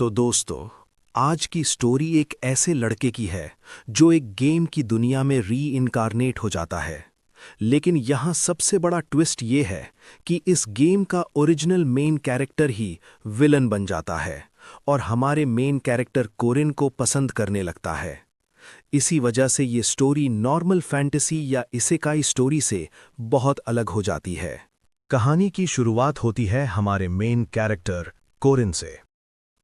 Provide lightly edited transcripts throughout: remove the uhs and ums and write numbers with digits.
तो दोस्तों, आज की स्टोरी एक ऐसे लड़के की है जो एक गेम की दुनिया में री इनकारनेट हो जाता है। लेकिन यहाँ सबसे बड़ा ट्विस्ट ये है कि इस गेम का ओरिजिनल मेन कैरेक्टर ही विलन बन जाता है और हमारे मेन कैरेक्टर कोरिन को पसंद करने लगता है। इसी वजह से ये स्टोरी नॉर्मल फैंटेसी या इसेकाई स्टोरी से बहुत अलग हो जाती है। कहानी की शुरुआत होती है हमारे मेन कैरेक्टर कोरिन से।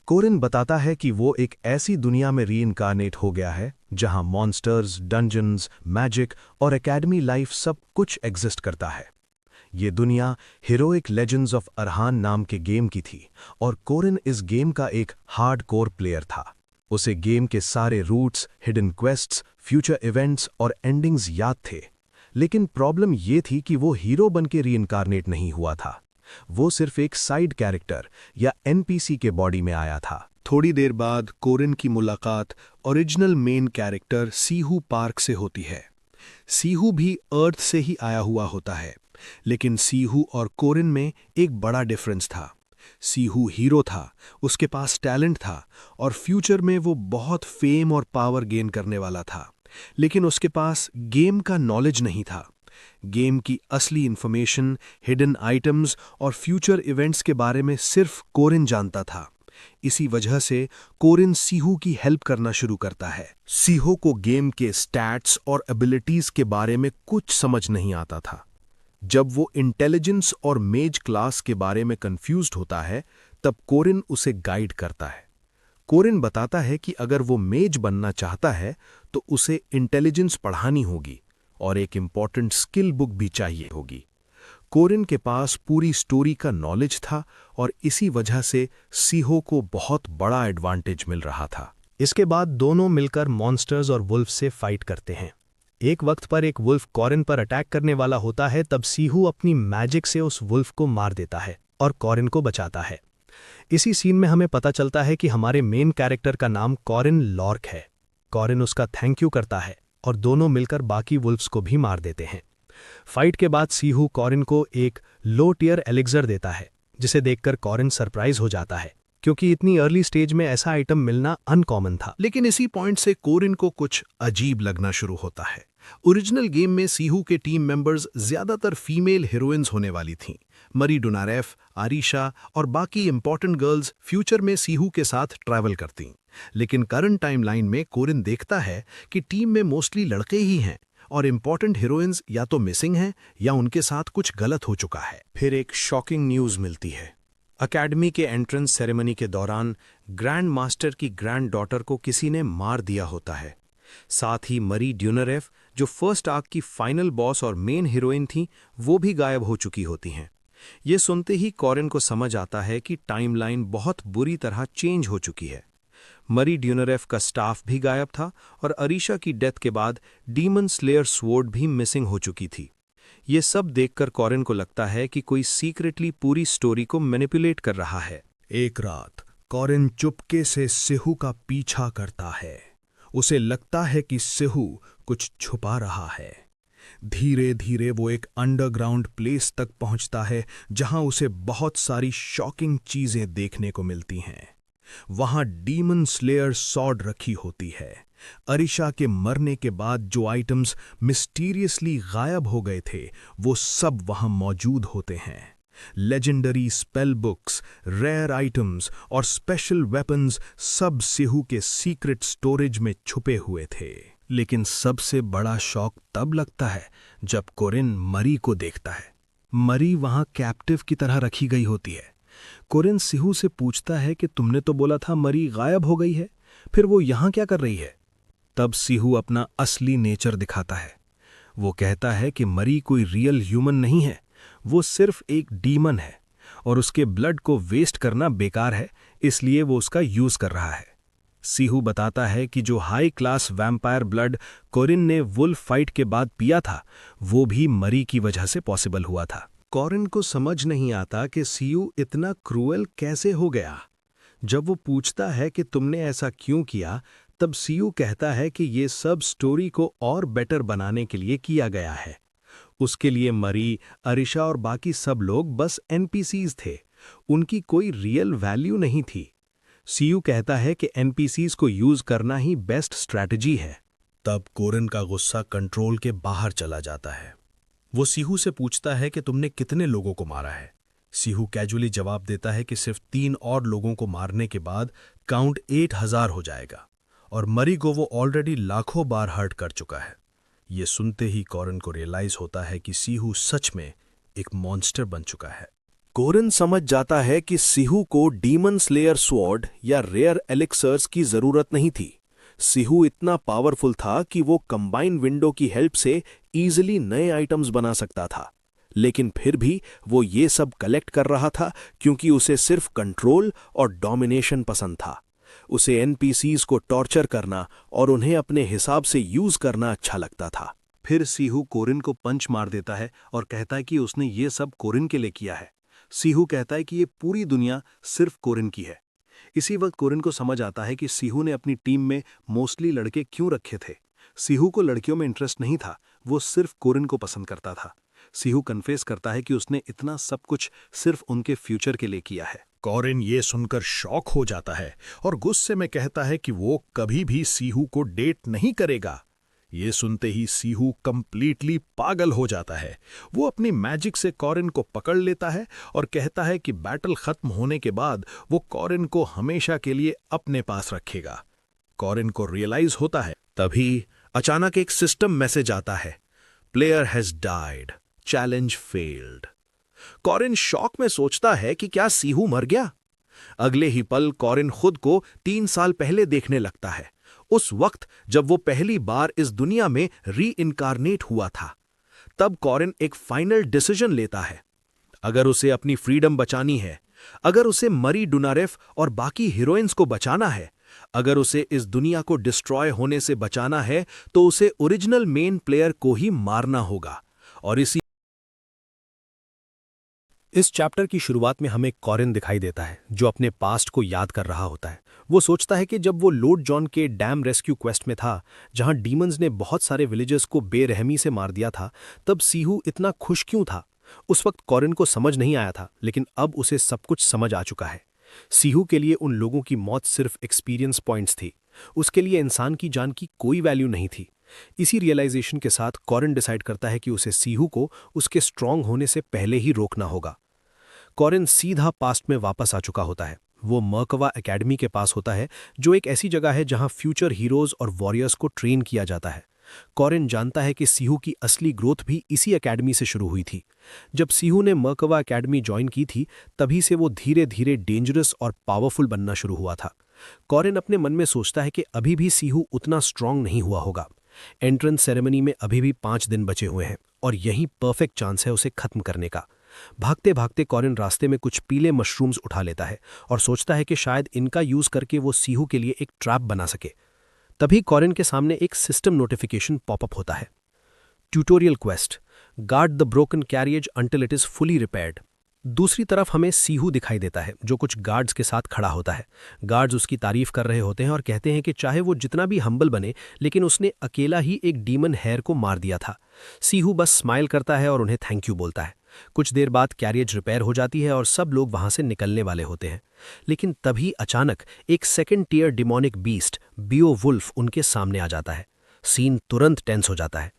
कोरिन बताता है कि वो एक ऐसी दुनिया में रीइंकारनेट हो गया है जहां मॉन्स्टर्स, डंजन्स, मैजिक और एकेडमी लाइफ सब कुछ एग्जिस्ट करता है। ये दुनिया हीरोइक लेजेंड्स ऑफ अरहान नाम के गेम की थी और कोरिन इस गेम का एक हार्डकोर प्लेयर था। उसे गेम के सारे रूट्स, हिडन क्वेस्ट्स, फ्यूचर इवेंट्स और एंडिंग्स याद थे। लेकिन प्रॉब्लम ये थी कि वो हीरो बन के रीइंकारनेट नहीं हुआ था। वो सिर्फ एक साइड कैरेक्टर या एनपीसी के बॉडी में आया था। थोड़ी देर बाद कोरिन की मुलाकात ओरिजिनल मेन कैरेक्टर सीहू पार्क से होती है। सीहू भी अर्थ से ही आया हुआ होता है, लेकिन सीहू और कोरिन में एक बड़ा डिफरेंस था। सीहू हीरो था, उसके पास टैलेंट था और फ्यूचर में वो बहुत फेम और पावर गेन करने वाला था, लेकिन उसके पास गेम का नॉलेज नहीं था। गेम की असली इंफॉर्मेशन, हिडन आइटम्स और फ्यूचर इवेंट्स के बारे में सिर्फ कोरिन जानता था। इसी वजह से कोरिन सीहू की हेल्प करना शुरू करता है। सीहू को गेम के स्टैट्स और एबिलिटीज के बारे में कुछ समझ नहीं आता था। जब वो इंटेलिजेंस और मेज क्लास के बारे में कंफ्यूज्ड होता है, तब कोरिन उसे गाइड करता है। कोरिन बताता है कि अगर वो मेज बनना चाहता है तो उसे इंटेलिजेंस पढ़ानी होगी और एक इम्पॉर्टेंट स्किल बुक भी चाहिए होगी। कोरिन के पास पूरी स्टोरी का नॉलेज था और इसी वजह से सीहो को बहुत बड़ा एडवांटेज मिल रहा था। इसके बाद दोनों मिलकर मॉन्स्टर्स और वुल्फ से फाइट करते हैं। एक वक्त पर एक वुल्फ कोरिन पर अटैक करने वाला होता है, तब सीहू अपनी मैजिक से उस वुल्फ को मार देता है और कोरिन को बचाता है। इसी सीन में हमें पता चलता है कि हमारे मेन कैरेक्टर का नाम कोरिन लॉर्क है। कोरिन उसका थैंक यू करता है और दोनों मिलकर बाकी वुल्फ्स को भी मार देते हैं। फाइट के बाद सीहू कोरिन को एक लो टियर एलिक्सर देता है, जिसे देखकर कोरिन सरप्राइज हो जाता है क्योंकि इतनी अर्ली स्टेज में ऐसा आइटम मिलना अनकॉमन था। लेकिन इसी पॉइंट से कोरिन को कुछ अजीब लगना शुरू होता है। ओरिजिनल गेम में सीहू के टीम मेंबर्स ज्यादातर फीमेल हीरोइंस होने वाली थीं। मरी डोनारेफ, आरिशा और बाकी इंपॉर्टेंट गर्ल्स फ्यूचर में सीहू के साथ ट्रैवल करतीं। लेकिन करंट टाइमलाइन में कोरिन देखता है कि टीम में मोस्टली लड़के ही हैं और इंपॉर्टेंट हीरोइंस या तो मिसिंग हैं या उनके साथ कुछ गलत हो चुका है। फिर एक शॉकिंग न्यूज मिलती है। अकेडमी के एंट्रेंस सेरेमनी के दौरान ग्रैंड मास्टर की ग्रैंड डॉटर को किसी ने मार दिया होता है। साथ ही मरी ड्यूनरेफ, जो फर्स्ट आर्क की फाइनल बॉस और मेन हीरोइन थी, वो भी गायब हो चुकी होती हैं। ये सुनते ही कोरिन को समझ आता है कि टाइमलाइन बहुत बुरी तरह चेंज हो चुकी है। मरी ड्यूनरेफ का स्टाफ भी गायब था और अरीशा की डेथ के बाद डीमन स्लेयर स्वॉर्ड भी मिसिंग हो चुकी थी। ये सब देखकर कोरिन को लगता है कि कोई सीक्रेटली पूरी स्टोरी को मैनिपुलेट कर रहा है। एक रात कोरिन चुपके से सीहू का पीछा करता है। उसे लगता है कि सीहू कुछ छुपा रहा है। धीरे धीरे वो एक अंडरग्राउंड प्लेस तक पहुंचता है जहां उसे बहुत सारी शॉकिंग चीजें देखने को मिलती हैं। वहां डीमन स्लेयर सॉर्ड रखी होती है। अरीशा के मरने के बाद जो आइटम्स मिस्टीरियसली गायब हो गए थे, वो सब वहां मौजूद होते हैं। Legendary spell books, rare items और स्पेशल वेपन्स सब सीहू के सीक्रेट स्टोरेज में छुपे हुए थे। लेकिन सबसे बड़ा शॉक तब लगता है जब कोरिन मरी को देखता है। मरी वहां कैप्टिव की तरह रखी गई होती है। कोरिन सीहू से पूछता है कि तुमने तो बोला था मरी गायब हो गई है, फिर वो यहां क्या कर रही है? तब सीहू अपना असली नेचर दिखाता है। वो कहता है कि मरी कोई रियल ह्यूमन नहीं है, वो सिर्फ एक डीमन है और उसके ब्लड को वेस्ट करना बेकार है, इसलिए वो उसका यूज कर रहा है। सीहू बताता है कि जो हाई क्लास वैम्पायर ब्लड कोरिन ने वुल्फ फाइट के बाद पिया था, वो भी मरी की वजह से पॉसिबल हुआ था। कोरिन को समझ नहीं आता कि सीहू इतना क्रूएल कैसे हो गया। जब वो पूछता है कि तुमने ऐसा क्यों किया, तब सीहू कहता है कि ये सब स्टोरी को और बेटर बनाने के लिए किया गया है। उसके लिए मरी, अरीशा और बाकी सब लोग बस एनपीसीज थे, उनकी कोई रियल वैल्यू नहीं थी। सीयू कहता है कि एनपीसीज को यूज करना ही बेस्ट स्ट्रैटेजी है। तब कोरिन का गुस्सा कंट्रोल के बाहर चला जाता है। वो सीहू से पूछता है कि तुमने कितने लोगों को मारा है। सीहू कैजुअली जवाब देता है कि सिर्फ 3 और लोगों को मारने के बाद काउंट 8000 हो जाएगा और मरी को वो ऑलरेडी लाखों बार हर्ट कर चुका है। ये सुनते ही कोरिन को रियलाइज होता है कि सीहू सच में एक मॉन्स्टर बन चुका है। कोरिन समझ जाता है कि सीहू को डीमन स्लेयर स्वॉर्ड या रेयर एलिक्सर्स की जरूरत नहीं थी। सीहू इतना पावरफुल था कि वो कंबाइन विंडो की हेल्प से इजीली नए आइटम्स बना सकता था, लेकिन फिर भी वो ये सब कलेक्ट कर रहा था क्योंकि उसे सिर्फ कंट्रोल और डोमिनेशन पसंद था। उसे एनपीसीज को टॉर्चर करना और उन्हें अपने हिसाब से यूज करना अच्छा लगता था। फिर सीहू कोरिन को पंच मार देता है और कहता है कि उसने ये सब कोरिन के लिए किया है। सीहू कहता है कि ये पूरी दुनिया सिर्फ कोरिन की है। इसी वक्त कोरिन को समझ आता है कि सीहू ने अपनी टीम में मोस्टली लड़के क्यों रखे थे। सीहू को लड़कियों में इंटरेस्ट नहीं था, वो सिर्फ कोरिन को पसंद करता था। सीहू कन्फेस करता है कि उसने इतना सब कुछ सिर्फ उनके फ्यूचर के लिए किया है। कोरिन ये सुनकर शॉक हो जाता है और गुस्से में कहता है कि वो कभी भी सीहू को डेट नहीं करेगा। ये सुनते ही सीहू कंप्लीटली पागल हो जाता है। वो अपनी मैजिक से कोरिन को पकड़ लेता है और कहता है कि बैटल खत्म होने के बाद वो कोरिन को हमेशा के लिए अपने पास रखेगा। कोरिन को रियलाइज होता है। तभी अचानक एक सिस्टम मैसेज आता है, player has died, challenge failed. Korin shock में सोचता है कि क्या सीहू मर गया। अगले ही पल कोरिन खुद को 3 साल पहले देखने लगता है, उस वक्त जब वो पहली बार इस दुनिया में री-इनकार्नेट हुआ था। तब कोरिन एक फाइनल डिसीजन लेता है। अगर उसे अपनी फ्रीडम बचानी है, अगर उसे मरी डुनारेफ और बाकी हीरोइंस को बचाना है, अगर उसे इस दुनिया को डिस्ट्रॉय होने से बचाना है, तो उसे ओरिजिनल मेन प्लेयर को ही मारना होगा। और इस चैप्टर की शुरुआत में हमें कोरिन दिखाई देता है जो अपने पास्ट को याद कर रहा होता है। वो सोचता है कि जब वो लॉर्ड जॉन के डैम रेस्क्यू क्वेस्ट में था, जहां डीमंस ने बहुत सारे विलेजर्स को बेरहमी से मार दिया था, तब सीहू इतना खुश क्यों था। उस वक्त कोरिन को समझ नहीं आया था, लेकिन अब उसे सब कुछ समझ आ चुका है। सीहू के लिए उन लोगों की मौत सिर्फ एक्सपीरियंस पॉइंट्स थी। उसके लिए इंसान की जान की कोई वैल्यू नहीं थी। इसी रियलाइजेशन के साथ कोरिन डिसाइड करता है कि उसे सीहू को उसके स्ट्रांग होने से पहले ही रोकना होगा। कोरिन सीधा पास्ट में वापस आ चुका होता है। वो मर्कवा एकेडमी के पास होता है, जो एक ऐसी जगह है जहां फ्यूचर हीरोज और वॉरियर्स को ट्रेन किया जाता है। कोरिन जानता है कि सीहू की असली ग्रोथ भी इसी एकेडमी से शुरू हुई थी। जब सीहू ने मर्कवा एकेडमी ज्वाइन की थी, तभी से वो धीरे धीरे डेंजरस और पावरफुल बनना शुरू हुआ था। कोरिन अपने मन में सोचता है कि अभी भी सीहू उतना स्ट्रांग नहीं हुआ होगा। एंट्रेंस सेरेमनी में अभी भी 5 दिन बचे हुए हैं और यही परफेक्ट चांस है उसे खत्म करने का। भागते भागते कोरिन रास्ते में कुछ पीले मशरूम्स उठा लेता है और सोचता है कि शायद इनका यूज करके वो सीहू के लिए एक ट्रैप बना सके। तभी कोरिन के सामने एक सिस्टम नोटिफिकेशन पॉपअप होता है, tutorial quest, guard the broken carriage until it is fully repaired. दूसरी तरफ हमें सीहू दिखाई देता है जो कुछ गार्ड्स के साथ खड़ा होता है। गार्ड्स उसकी तारीफ कर रहे होते हैं और कहते हैं कि चाहे वो जितना भी हम्बल बने, लेकिन उसने अकेला ही एक डीमन हेयर को मार दिया था। सीहू बस स्माइल करता है और उन्हें थैंक यू बोलता है। कुछ देर बाद कैरियज रिपेयर हो जाती है और सब लोग वहां से निकलने वाले होते हैं, लेकिन तभी अचानक एक second tier demonic beast Beowulf उनके सामने आ जाता है। सीन तुरंत टेंस हो जाता है।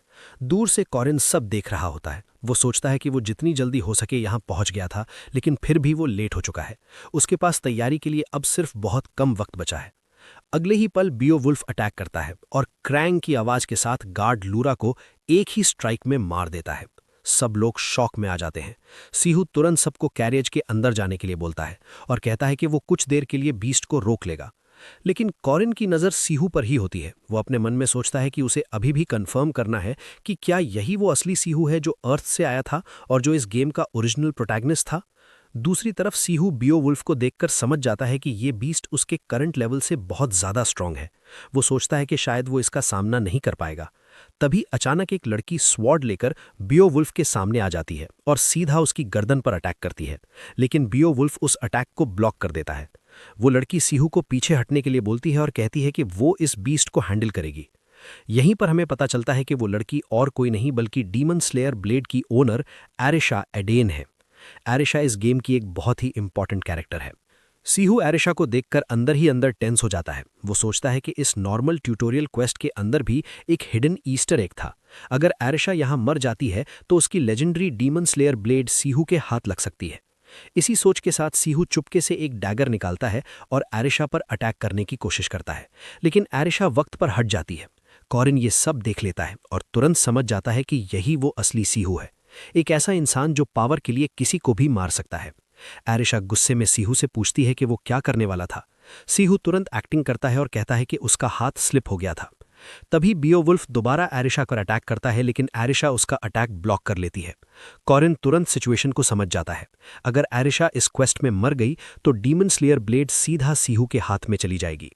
दूर से कोरिन सब देख रहा होता है। वो सोचता है कि वो जितनी जल्दी हो सके यहां पहुंच गया था, लेकिन फिर भी वो लेट हो चुका है। उसके पास तैयारी के लिए अब सिर्फ बहुत कम वक्त बचा है। अगले ही पल बियोवुल्फ अटैक करता है और क्रैंग की आवाज के साथ गार्ड लूरा को एक ही स्ट्राइक में मार देता है। सब लोग शॉक में आ जाते हैं। सीहू तुरंत सबको कैरियज के अंदर जाने के लिए बोलता है और कहता है कि वो कुछ देर के लिए बीस्ट को रोक लेगा, लेकिन कोरिन की नज़र सीहू पर ही होती है। वो अपने मन में सोचता है कि उसे अभी भी कंफर्म करना है कि क्या यही वो असली सीहू है जो अर्थ से आया था और जो इस गेम का ओरिजिनल प्रोटैगनिस्ट था। दूसरी तरफ सीहू बियोवुल्फ को देखकर समझ जाता है कि ये बीस्ट उसके करंट लेवल से बहुत ज़्यादा स्ट्रांग है। वो सोचता है कि शायद वो इसका सामना नहीं कर पाएगा। तभी अचानक एक लड़की स्वॉर्ड लेकर बियोवुल्फ के सामने आ जाती है और सीधा उसकी गर्दन पर अटैक करती है, लेकिन बियोवुल्फ उस अटैक को ब्लॉक कर देता है। वो लड़की सीहू को पीछे हटने के लिए बोलती है और कहती है कि वो इस बीस्ट को हैंडल करेगी। यहीं पर हमें पता चलता है कि वो लड़की और कोई नहीं बल्कि डीमन स्लेयर ब्लेड की ओनर एरिशा एडेन है। एरिशा इस गेम की एक बहुत ही इंपॉर्टेंट कैरेक्टर है। सीहू एरिशा को देखकर अंदर ही अंदर टेंस हो जाता है। वो सोचता है कि इस नॉर्मल ट्यूटोरियल क्वेस्ट के अंदर भी एक हिडन ईस्टर एग था। अगर एरिशा यहां मर जाती है तो उसकी लेजेंडरी डीमन स्लेयर ब्लेड सीहू के हाथ लग सकती है। इसी सोच के साथ सीहू चुपके से एक डैगर निकालता है और एरिशा पर अटैक करने की कोशिश करता है, लेकिन एरिशा वक्त पर हट जाती है। कॉरिन ये सब देख लेता है और तुरंत समझ जाता है कि यही वो असली सीहू है, एक ऐसा इंसान जो पावर के लिए किसी को भी मार सकता है। एरिशा गुस्से में सीहू से पूछती है कि वो क्या करने वाला था। सीहू तुरंत एक्टिंग करता है और कहता है कि उसका हाथ स्लिप हो गया था। तभी बियोवुल्फ दोबारा एरिशा पर अटैक करता है, लेकिन एरिशा उसका अटैक ब्लॉक कर लेती है। कॉरिन तुरंत सिचुएशन को समझ जाता है। अगर एरिशा इस क्वेस्ट में मर गई तो डीमन स्लेयर ब्लेड सीधा सीहू के हाथ में चली जाएगी।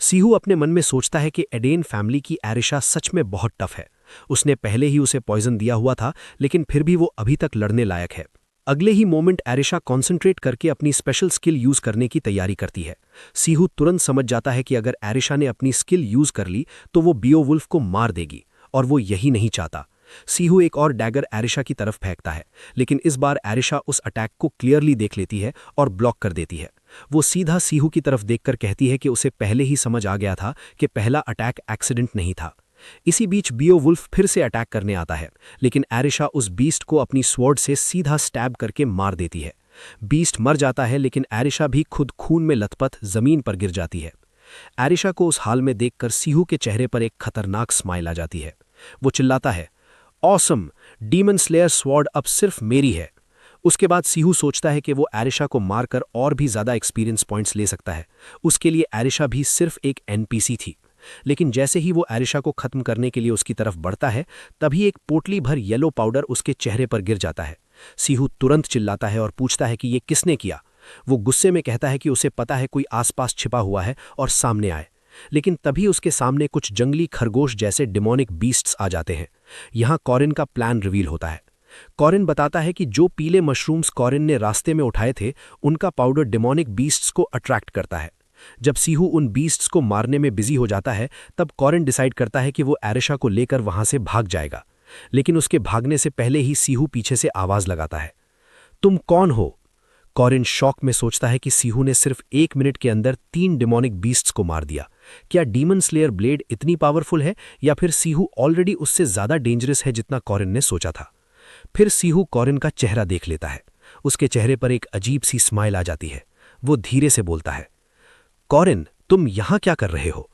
सीहू अपने मन में सोचता है कि एडेन फैमिली की एरिशा सच में बहुत टफ है। उसने पहले ही उसे पॉइजन दिया हुआ था, लेकिन फिर भी वो अभी तक लड़ने लायक है। अगले ही मोमेंट एरिशा कॉन्सेंट्रेट करके अपनी स्पेशल स्किल यूज करने की तैयारी करती है। सीहू तुरंत समझ जाता है कि अगर एरिशा ने अपनी स्किल यूज कर ली तो वो बियोवुल्फ को मार देगी, और वो यही नहीं चाहता। सीहू एक और डैगर एरिशा की तरफ फेंकता है, लेकिन इस बार एरिशा उस अटैक को क्लियरली देख लेती है और ब्लॉक कर देती है। वो सीधा सीहू की तरफ देखकर कहती है कि उसे पहले ही समझ आ गया था कि पहला अटैक एक्सीडेंट नहीं था। इसी बीच बियोवुल्फ फिर से अटैक करने आता है, लेकिन एरिशा उस बीस्ट को अपनी स्वॉर्ड से सीधा स्टैब करके मार देती है। बीस्ट मर जाता है, लेकिन एरिशा भी खुद खून में लथपथ जमीन पर गिर जाती है। एरिशा को उस हाल में देखकर सीहू के चेहरे पर एक खतरनाक स्माइल आ जाती है। वो चिल्लाता है, ऑसम, डीमन स्लेयर स्वॉर्ड अब सिर्फ मेरी है। उसके बाद सीहू सोचता है कि वो एरिशा को मारकर और भी ज्यादा एक्सपीरियंस पॉइंट्स ले सकता है। उसके लिए एरिशा भी सिर्फ एक एनपीसी थी। लेकिन जैसे ही वो एरिशा को खत्म करने के लिए उसकी तरफ बढ़ता है, तभी एक पोटली भर येलो पाउडर उसके चेहरे पर गिर जाता है। सीहू तुरंत चिल्लाता है और पूछता है कि ये किसने किया। वो गुस्से में कहता है कि उसे पता है कोई आसपास छिपा हुआ है और सामने आए, लेकिन तभी उसके सामने कुछ जंगली खरगोश जैसे डिमोनिक बीस्ट्स आ जाते हैं। यहाँ कॉरिन का प्लान रिवील होता है। कॉरिन बताता है कि जो पीले मशरूम्स कॉरिन ने रास्ते में उठाए थे, उनका पाउडर डिमोनिक बीस्ट्स को अट्रैक्ट करता है। जब सीहू उन बीस्ट्स को मारने में बिजी हो जाता है, तब कॉरिन डिसाइड करता है कि वो एरिशा को लेकर वहां से भाग जाएगा, लेकिन उसके भागने से पहले ही सीहू पीछे से आवाज लगाता है, तुम कौन हो? कॉरिन शॉक में सोचता है कि सीहू ने सिर्फ 1 मिनट के अंदर 3 डिमोनिक बीस्ट्स को मार दिया। क्या डीमन स्लेयर ब्लेड इतनी पावरफुल है, या फिर सीहू ऑलरेडी उससे ज्यादा डेंजरस है जितना कॉरिन ने सोचा था? फिर सीहू कॉरिन का चेहरा देख लेता है। उसके चेहरे पर एक अजीब सी स्माइल आ जाती है। वो धीरे से बोलता है, कॉरिन, तुम यहां क्या कर रहे हो?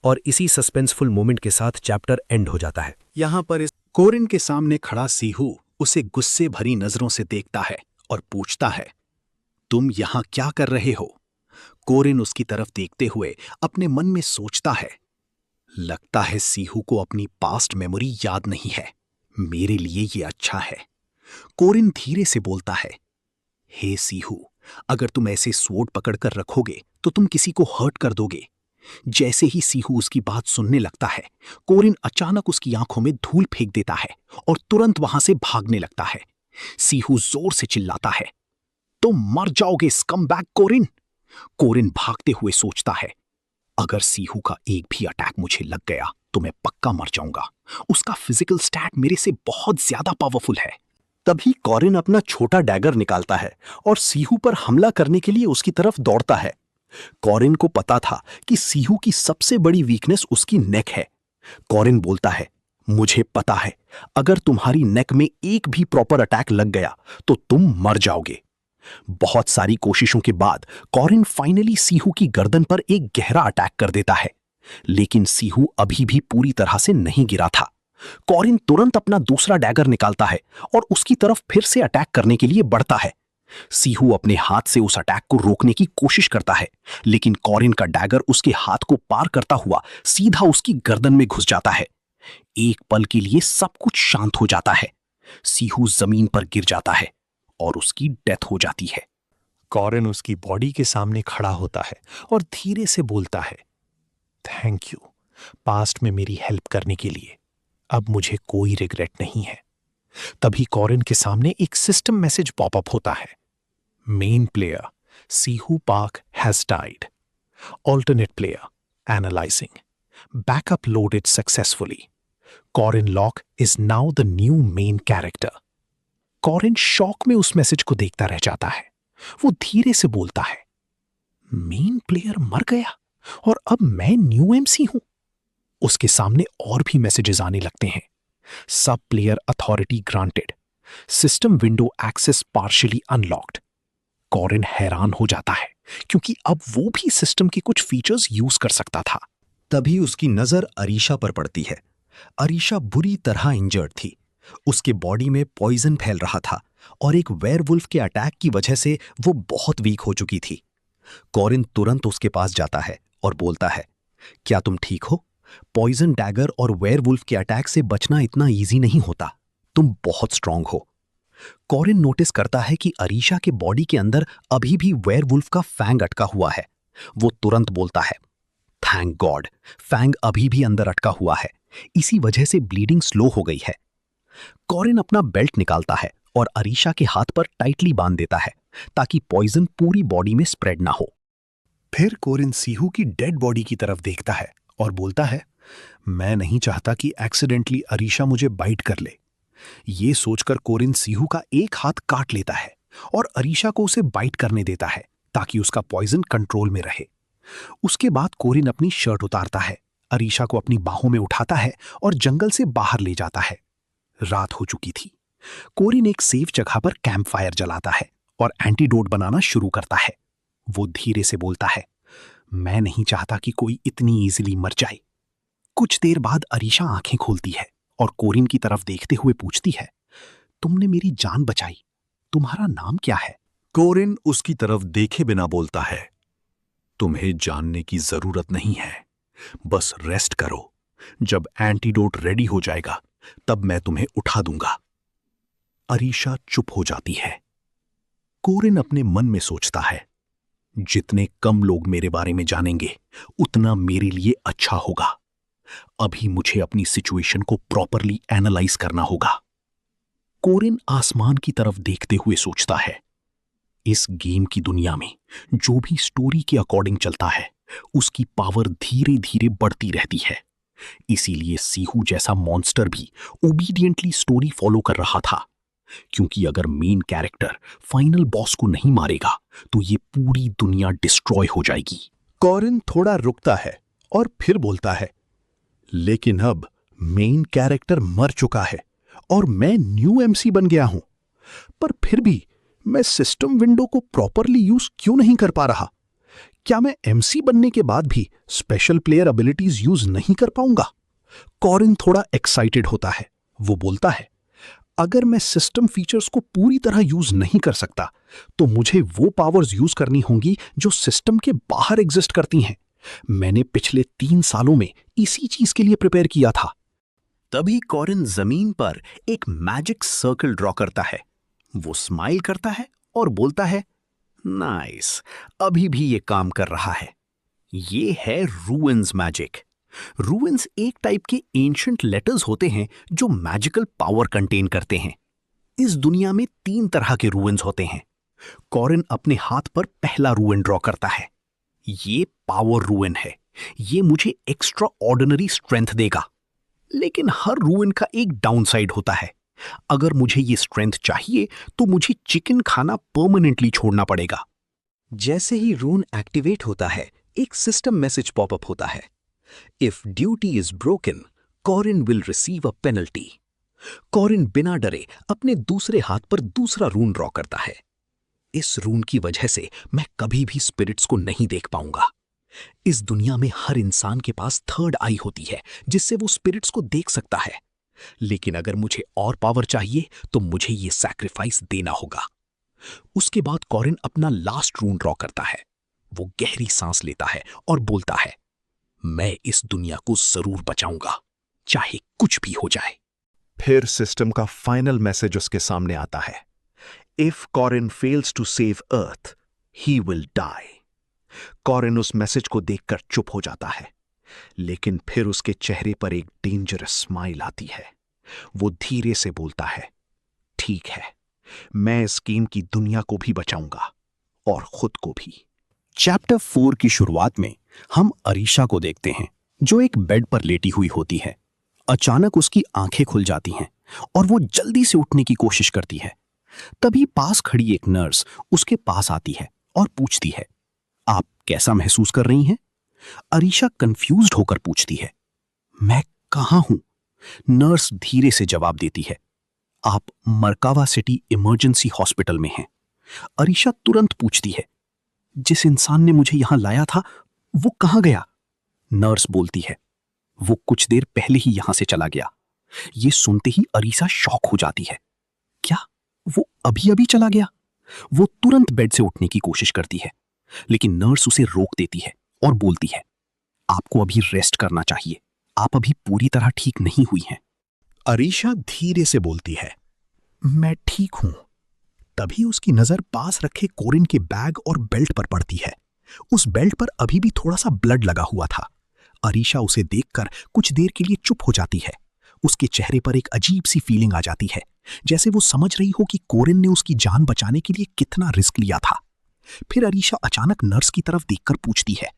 और इसी सस्पेंसफुल मोमेंट के साथ चैप्टर एंड हो जाता है। यहां पर इस कोरिन के सामने खड़ा सीहू उसे गुस्से भरी नजरों से देखता है और पूछता है, तुम यहां क्या कर रहे हो? कोरिन उसकी तरफ देखते हुए अपने मन में सोचता है, लगता है सीहू को अपनी पास्ट मेमोरी याद नहीं है। मेरे लिए ये अच्छा है। कोरिन धीरे से बोलता है, हे सीहू, अगर तुम ऐसे स्वॉर्ड पकड़कर रखोगे तो तुम किसी को हर्ट कर दोगे। जैसे ही सीहू उसकी बात सुनने लगता है, कोरिन अचानक उसकी आंखों में धूल फेंक देता है और तुरंत वहां से भागने लगता है। सीहू जोर से चिल्लाता है, तुम मर जाओगे स्कमबैग कोरिन। कोरिन भागते हुए सोचता है, अगर सीहू का एक भी अटैक मुझे लग गया तो मैं पक्का मर जाऊंगा। उसका फिजिकल स्टैट मेरे से बहुत ज्यादा पावरफुल है। तभी कॉरिन अपना छोटा डैगर निकालता है और सीहू पर हमला करने के लिए उसकी तरफ दौड़ता है। कॉरिन को पता था कि सीहू की सबसे बड़ी वीकनेस उसकी नेक है। कॉरिन बोलता है, मुझे पता है, अगर तुम्हारी नेक में एक भी प्रॉपर अटैक लग गया तो तुम मर जाओगे। बहुत सारी कोशिशों के बाद कॉरिन फाइनली सीहू की गर्दन पर एक गहरा अटैक कर देता है, लेकिन सीहू अभी भी पूरी तरह से नहीं गिरा था। कॉरिन तुरंत अपना दूसरा डैगर निकालता है और उसकी तरफ फिर से अटैक करने के लिए बढ़ता है। सीहू अपने हाथ से उस अटैक को रोकने की कोशिश करता है, लेकिन कॉरिन का डैगर उसके हाथ को पार करता हुआ सीधा उसकी गर्दन में घुस जाता है। एक पल के लिए सब कुछ शांत हो जाता है। सीहू जमीन पर गिर जाता है और उसकी डेथ हो जाती है। कॉरिन उसकी बॉडी के सामने खड़ा होता है और धीरे से बोलता है, थैंक यू पास्ट में मेरी हेल्प करने के लिए। अब मुझे कोई रिग्रेट नहीं है। तभी कॉरिन के सामने एक सिस्टम मैसेज पॉपअप होता है, main player Sihu Park has died. Alternate player analysing. Backup loaded successfully. Korin Lock is now the new main character. Korin shock में उस मैसेज को देखता रह जाता है। वो धीरे से बोलता है, मेन प्लेयर मर गया और अब मैं न्यू एमसी हूं। उसके सामने और भी मैसेजेस आने लगते हैं। सब player authority granted, system window access partially unlocked. Korin हैरान हो जाता है क्योंकि अब वो भी सिस्टम के कुछ फीचर्स यूज कर सकता था। तभी उसकी नजर अरीशा पर पड़ती है। अरीशा बुरी तरह इंजर्ड थी। उसके बॉडी में पॉइजन फैल रहा था और एक वेयरवुल्फ के अटैक की वजह से वो बहुत वीक हो चुकी थी। कॉरिन तुरंत उसके पास जाता है और बोलता है, क्या तुम ठीक हो? पॉइजन डैगर और वेयरवुल्फ के अटैक से बचना इतना इजी नहीं होता। तुम बहुत स्ट्रांग हो। कॉरिन नोटिस करता है कि अरीशा के बॉडी के अंदर अभी भी वेयरवुल्फ का फैंग अटका हुआ है। वो तुरंत बोलता है, थैंक गॉड, फैंग अभी भी अंदर अटका हुआ है, इसी वजह से ब्लीडिंग स्लो हो गई है। कॉरिन अपना बेल्ट निकालता है और अरीशा के हाथ पर टाइटली बांध देता है ताकि पॉइजन पूरी बॉडी में स्प्रेड ना हो। फिर कोरिन सीहू की डेड बॉडी की तरफ देखता है और बोलता है, मैं नहीं चाहता कि एक्सीडेंटली अरीशा मुझे बाइट कर ले। ये सोचकर कोरिन सीहू का एक हाथ काट लेता है और अरीशा को उसे बाइट करने देता है ताकि उसका पॉइजन कंट्रोल में रहे। उसके बाद कोरिन अपनी शर्ट उतारता है, अरीशा को अपनी बाहों में उठाता है और जंगल से बाहर ले जाता है। रात हो चुकी थी। कोरिन एक सेफ जगह पर कैंप फायर जलाता है और एंटीडोट बनाना शुरू करता है। वो धीरे से बोलता है, मैं नहीं चाहता कि कोई इतनी इजीली मर जाए। कुछ देर बाद अरीशा आंखें खोलती है और कोरिन की तरफ देखते हुए पूछती है, तुमने मेरी जान बचाई, तुम्हारा नाम क्या है? कोरिन उसकी तरफ देखे बिना बोलता है, तुम्हें जानने की जरूरत नहीं है, बस रेस्ट करो। जब एंटीडोट रेडी हो जाएगा तब मैं तुम्हें उठा दूंगा। अरीशा चुप हो जाती है। कोरिन अपने मन में सोचता है, जितने कम लोग मेरे बारे में जानेंगे उतना मेरे लिए अच्छा होगा। अभी मुझे अपनी सिचुएशन को प्रॉपरली एनालाइज करना होगा। कोरिन आसमान की तरफ देखते हुए सोचता है, इस गेम की दुनिया में जो भी स्टोरी के अकॉर्डिंग चलता है उसकी पावर धीरे धीरे बढ़ती रहती है। इसीलिए सीहू जैसा मॉन्स्टर भी ओबीडियंटली स्टोरी फॉलो कर रहा था, क्योंकि अगर मेन कैरेक्टर फाइनल बॉस को नहीं मारेगा तो ये पूरी दुनिया डिस्ट्रॉय हो जाएगी। कोरिन थोड़ा रुकता है और फिर बोलता है, लेकिन अब मेन कैरेक्टर मर चुका है और मैं न्यू एमसी बन गया हूं, पर फिर भी मैं सिस्टम विंडो को प्रॉपरली यूज क्यों नहीं कर पा रहा? क्या मैं एमसी बनने के बाद भी स्पेशल प्लेयर एबिलिटीज यूज नहीं कर पाऊंगा? कोरिन थोड़ा एक्साइटेड होता है। वो बोलता है, अगर मैं सिस्टम फीचर्स को पूरी तरह यूज नहीं कर सकता तो मुझे वो पावर्स यूज करनी होंगी जो सिस्टम के बाहर एग्जिस्ट करती हैं। मैंने पिछले 3 सालों में इसी चीज के लिए प्रिपेयर किया था। तभी कोरिन जमीन पर एक मैजिक सर्कल ड्रॉ करता है। वो स्माइल करता है और बोलता है, नाइस, अभी भी ये काम कर रहा है। ये है रूइंस मैजिक। रूइंस एक टाइप के एंशिएंट लेटर्स होते हैं जो मैजिकल पावर कंटेन करते हैं। इस दुनिया में 3 तरह के रूइंस होते हैं। कोरिन अपने हाथ पर पहला रूइन ड्रॉ करता है। ये पावर रूइन है। ये मुझे एक्स्ट्रा ऑर्डिनरी स्ट्रेंथ देगा। लेकिन हर रूइन का एक डाउनसाइड होता है। अगर मुझे ये स्ट्रेंथ चाहिए तो मुझे चिकन खाना परमानेंटली छोड़ना पड़ेगा। जैसे ही रून एक्टिवेट होता है, एक सिस्टम मैसेज पॉपअप होता है, if duty is broken, Korin will receive a penalty. Korin बिना डरे अपने दूसरे हाथ पर दूसरा रून ड्रॉ करता है। इस रून की वजह से मैं कभी भी स्पिरिट्स को नहीं देख पाऊंगा। इस दुनिया में हर इंसान के पास थर्ड आई होती है जिससे वो स्पिरिट्स को देख सकता है। लेकिन अगर मुझे और पावर चाहिए तो मुझे ये सैक्रिफाइस देना होगा। उसके बाद कोरिन अपना लास्ट रून ड्रॉ करता है। वो गहरी सांस लेता है और बोलता है, मैं इस दुनिया को जरूर बचाऊंगा, चाहे कुछ भी हो जाए। फिर सिस्टम का फाइनल मैसेज उसके सामने आता है, if Korin fails to save Earth, he will die. Korin उस मैसेज को देखकर चुप हो जाता है, लेकिन फिर उसके चेहरे पर एक डेंजरस स्माइल आती है। वो धीरे से बोलता है, ठीक है, मैं इस गेम की दुनिया को भी बचाऊंगा और खुद को भी। चैप्टर 4 की शुरुआत में हम अरीशा को देखते हैं जो एक बेड पर लेटी हुई होती है। अचानक उसकी आंखें खुल जाती हैं और वो जल्दी से उठने की कोशिश करती है। तभी पास खड़ी एक नर्स उसके पास आती है और पूछती है, आप कैसा महसूस कर रही हैं? अरीशा कंफ्यूज्ड होकर पूछती है। मैं कहाँ हूं? नर्स धीरे से जवाब देती है। आप मरकावा सिटी इमरजेंसी हॉस्पिटल में हैं। अरीशा तुरंत पूछती है, जिस इंसान ने मुझे यहां लाया था वो कहां गया? नर्स बोलती है, वो कुछ देर पहले ही यहां से चला गया। ये सुनते ही अरीशा शॉक हो जाती है। क्या वो अभी अभी चला गया? वो तुरंत बेड से उठने की कोशिश करती है, लेकिन नर्स उसे रोक देती है और बोलती है, आपको अभी रेस्ट करना चाहिए, आप अभी पूरी तरह ठीक नहीं हुई हैं। अरीशा धीरे से बोलती है, मैं ठीक हूं। तभी उसकी नजर पास रखे कोरिन के बैग और बेल्ट पर पड़ती है। उस बेल्ट पर अभी भी थोड़ा सा ब्लड लगा हुआ था। अरीशा उसे देखकर कुछ देर के लिए चुप हो जाती है। उसके चेहरे पर एक अजीब सी फीलिंग आ जाती है, जैसे वो समझ रही हो कि कोरिन ने उसकी जान बचाने के लिए कितना रिस्क लिया था। फिर अरीशा अचानक नर्स की तरफ देखकर पूछती है,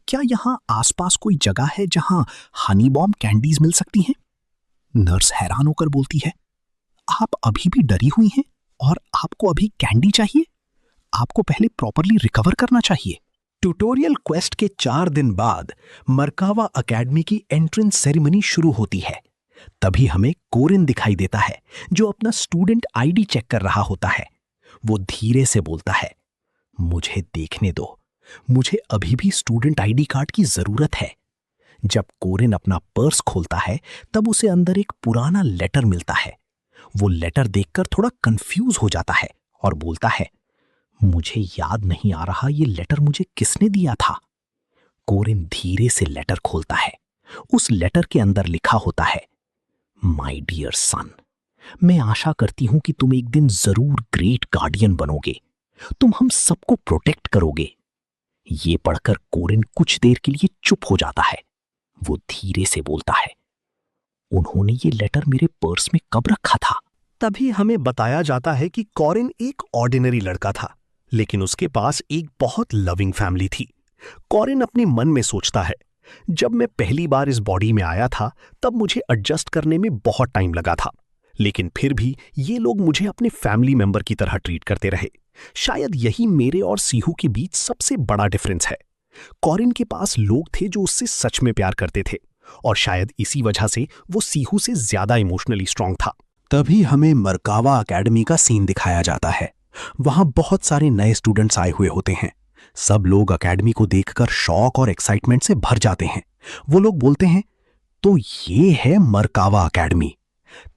क्या यहां आसपास कोई जगह है जहां हनी बॉम्ब कैंडीज मिल सकती हैं? नर्स हैरान होकर बोलती है, आप अभी भी डरी हुई हैं और आपको अभी कैंडी चाहिए? आपको पहले प्रॉपरली रिकवर करना चाहिए। ट्यूटोरियल क्वेस्ट के 4 दिन बाद मरकावा अकेडमी की एंट्रेंस सेरेमनी शुरू होती है। तभी हमें कोरिन दिखाई देता है, जो अपना स्टूडेंट आईडी चेक कर रहा होता है। वो धीरे से बोलता है, मुझे देखने दो, मुझे अभी भी स्टूडेंट आईडी कार्ड की जरूरत है। जब कोरिन अपना पर्स खोलता है तब उसे अंदर एक पुराना लेटर मिलता है। वो लेटर देखकर थोड़ा कंफ्यूज हो जाता है और बोलता है, मुझे याद नहीं आ रहा ये लेटर मुझे किसने दिया था। कोरिन धीरे से लेटर खोलता है। उस लेटर के अंदर लिखा होता है, माय डियर सन, मैं आशा करती हूं कि तुम एक दिन जरूर ग्रेट गार्डियन बनोगे, तुम हम सबको प्रोटेक्ट करोगे। ये पढ़कर कोरिन कुछ देर के लिए चुप हो जाता है। वो धीरे से बोलता है, उन्होंने ये लेटर मेरे पर्स में कब रखा था? तभी हमें बताया जाता है कि कोरिन एक ऑर्डिनरी लड़का था, लेकिन उसके पास एक बहुत लविंग फैमिली थी। कोरिन अपने मन में सोचता है, जब मैं पहली बार इस बॉडी में आया था तब मुझे एडजस्ट करने में बहुत टाइम लगा था, लेकिन फिर भी ये लोग मुझे अपने फैमिली मेंबर की तरह ट्रीट करते रहे। शायद यही मेरे और सीहू के बीच सबसे बड़ा डिफरेंस है। कोरिन के पास लोग थे जो उससे सच में प्यार करते थे, और शायद इसी वजह से वो सीहू से ज्यादा इमोशनली स्ट्रांग था। तभी हमें मरकावा एकेडमी का सीन दिखाया जाता है। वहां बहुत सारे नए स्टूडेंट्स आए हुए होते हैं। सब लोग एकेडमी को देखकर शौक और एक्साइटमेंट से भर जाते हैं। वो लोग बोलते हैं, तो ये है मरकावा एकेडमी।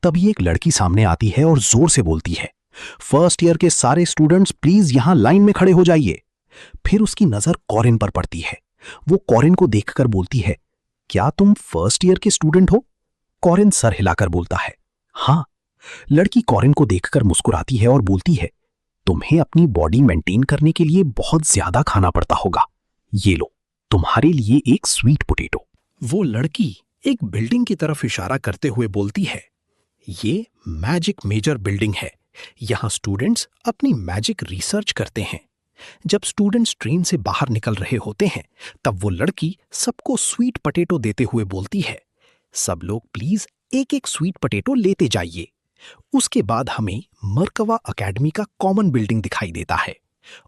तभी एक लड़की सामने आती है और जोर से बोलती है, फर्स्ट ईयर के सारे स्टूडेंट्स प्लीज यहां लाइन में खड़े हो जाइए। फिर उसकी नजर कोरिन पर पड़ती है। वो कोरिन को देखकर बोलती है, क्या तुम फर्स्ट ईयर के स्टूडेंट हो? कोरिन सर हिलाकर बोलता है, हाँ। लड़की कोरिन को देखकर मुस्कुराती है और बोलती है, तुम्हें अपनी बॉडी मेंटेन करने के लिए बहुत ज्यादा खाना पड़ता होगा। ये लो, तुम्हारे लिए एक स्वीट पोटैटो। वो लड़की एक बिल्डिंग की तरफ इशारा करते हुए बोलती है, ये मैजिक मेजर बिल्डिंग है। यहां स्टूडेंट्स अपनी मैजिक रिसर्च करते हैं। जब स्टूडेंट्स ट्रेन से बाहर निकल रहे होते हैं तब वो लड़की सबको स्वीट पोटैटो देते हुए बोलती है, सब लोग प्लीज एक एक स्वीट पोटैटो लेते जाइए। उसके बाद हमें मरकावा एकेडमी का कॉमन बिल्डिंग दिखाई देता है।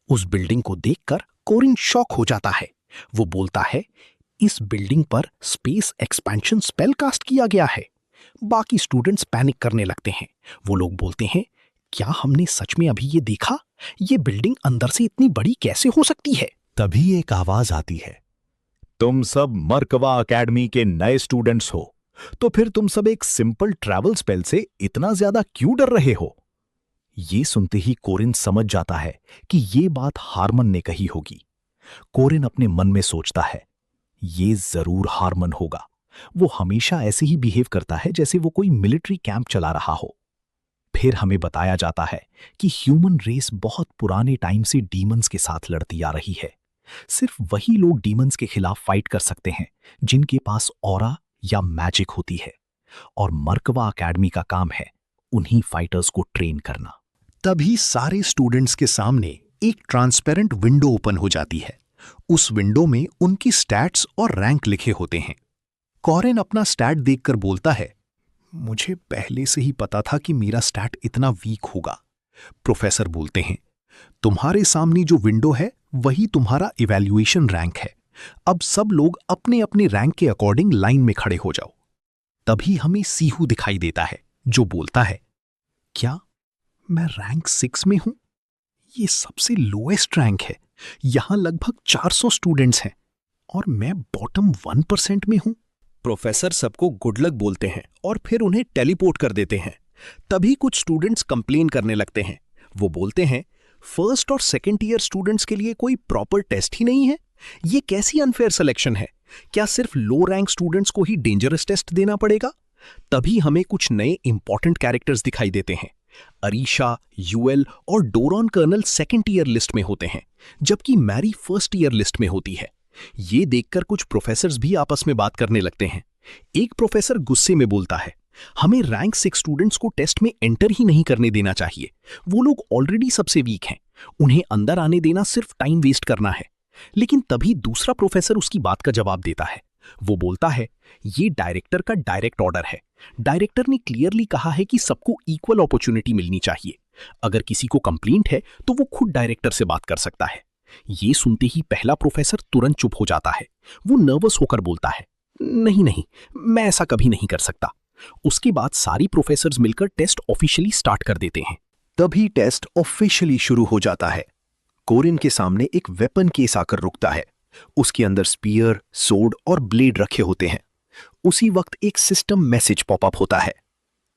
उस बिल्डिंग को देखकर कोरिन शॉक हो जाता है। वो बोलता है, इस बिल्डिंग पर स्पेस एक्सपेंशन स्पेल कास्ट किया गया है। बाकी स्टूडेंट्स पैनिक करने लगते हैं। वो लोग बोलते हैं, क्या हमने सच में अभी ये देखा? ये बिल्डिंग अंदर से इतनी बड़ी कैसे हो सकती है? तभी एक आवाज आती है, तुम सब मरकावा एकेडमी के नए स्टूडेंट्स हो, तो फिर तुम सब एक सिंपल ट्रैवल स्पेल से इतना ज्यादा क्यों डर रहे हो? ये सुनते ही कोरिन समझ जाता है कि ये बात हारमन ने कही होगी। कोरिन अपने मन में सोचता है, ये जरूर हारमन होगा। वो हमेशा ऐसे ही बिहेव करता है जैसे वो कोई मिलिट्री कैंप चला रहा हो। फिर हमें बताया जाता है कि ह्यूमन रेस बहुत पुराने टाइम से डीमंस के साथ लड़ती आ रही है। सिर्फ वही लोग डीमंस के खिलाफ फाइट कर सकते हैं जिनके पास ऑरा या मैजिक होती है, और मरकावा एकेडमी का काम है उन्हीं फाइटर्स को ट्रेन करना। तभी सारे स्टूडेंट्स के सामने एक ट्रांसपेरेंट विंडो ओपन हो जाती है। उस विंडो में उनकी स्टैट्स और रैंक लिखे होते हैं। कोरिन अपना स्टैट देखकर बोलता है, मुझे पहले से ही पता था कि मेरा स्टैट इतना वीक होगा। प्रोफेसर बोलते हैं, तुम्हारे सामने जो विंडो है वही तुम्हारा इवैल्यूएशन रैंक है। अब सब लोग अपने अपने रैंक के अकॉर्डिंग लाइन में खड़े हो जाओ। तभी हमें सीहू दिखाई देता है जो बोलता है, क्या मैं रैंक 6 में हूं? ये सबसे लोएस्ट रैंक है। यहां लगभग 400 स्टूडेंट्स हैं और मैं बॉटम 1% में हूं। प्रोफेसर सबको गुड लक बोलते हैं और फिर उन्हें टेलीपोर्ट कर देते हैं। तभी कुछ स्टूडेंट्स कंप्लेन करने लगते हैं। वो बोलते हैं, फर्स्ट और सेकेंड ईयर स्टूडेंट्स के लिए कोई प्रॉपर टेस्ट ही नहीं है। ये कैसी अनफेयर सिलेक्शन है? क्या सिर्फ लो रैंक स्टूडेंट्स को ही डेंजरस टेस्ट देना पड़ेगा? तभी हमें कुछ नए इंपॉर्टेंट कैरेक्टर्स दिखाई देते हैं। अरीशा, यूएल और डोरॉन कर्नल सेकेंड ईयर लिस्ट में होते हैं, जबकि मैरी फर्स्ट ईयर लिस्ट में होती है। ये देखकर कुछ प्रोफेसर्स भी आपस में बात करने लगते हैं। एक प्रोफेसर गुस्से में बोलता है, हमें रैंक 6 स्टूडेंट्स को टेस्ट में एंटर ही नहीं करने देना चाहिए। वो लोग ऑलरेडी सबसे वीक हैं, उन्हें अंदर आने देना सिर्फ टाइम वेस्ट करना है। लेकिन तभी दूसरा प्रोफेसर उसकी बात का जवाब देता है। वो बोलता है, ये डायरेक्टर का डायरेक्ट ऑर्डर है। डायरेक्टर ने क्लियरली कहा है कि सबको इक्वल अपॉर्चुनिटी मिलनी चाहिए। अगर किसी को कंप्लेंट है तो वो खुद डायरेक्टर से बात कर सकता है। ये सुनते ही पहला प्रोफेसर तुरंत चुप हो जाता है। वो नर्वस होकर बोलता है, नहीं नहीं, मैं ऐसा कभी नहीं कर सकता। उसके बाद सारी प्रोफेसर्स मिलकर टेस्ट ऑफिशियली स्टार्ट कर देते हैं। तभी टेस्ट ऑफिशियली शुरू हो जाता है। कोरिन के सामने एक वेपन केस आकर रुकता है। उसके अंदर स्पीयर, सोर्ड और ब्लेड रखे होते हैं। उसी वक्त एक सिस्टम मैसेज पॉपअप होता है,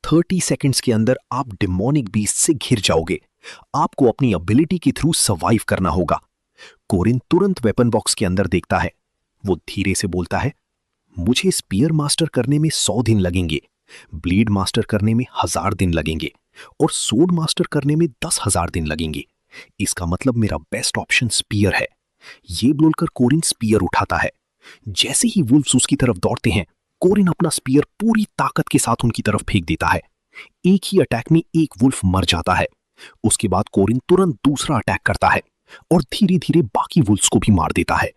30 सेकंड्स के अंदर आप डिमोनिक बीस्ट से घिर जाओगे। आपको अपनी एबिलिटी के थ्रू सर्वाइव करना होगा। कोरिन तुरंत वेपन बॉक्स के अंदर देखता है। वो धीरे से बोलता है, मुझे स्पीयर मास्टर करने में 100 दिन लगेंगे, ब्लेड मास्टर करने में 1000 दिन लगेंगे और सोर्ड मास्टर करने में 10,000 दिन लगेंगे। इसका मतलब मेरा बेस्ट ऑप्शन स्पीयर है। ये बोलकर कोरिन स्पीयर उठाता है। जैसे ही वुल्फ्स उसकी तरफ दौड़ते हैं, कोरिन अपना स्पीयर पूरी ताकत के साथ उनकी तरफ फेंक देता है। एक ही अटैक में एक वुल्फ मर जाता है। उसके बाद कोरिन तुरंत दूसरा अटैक करता है और धीरे धीरे बाकी वुल्फ्स को भी मार देता है।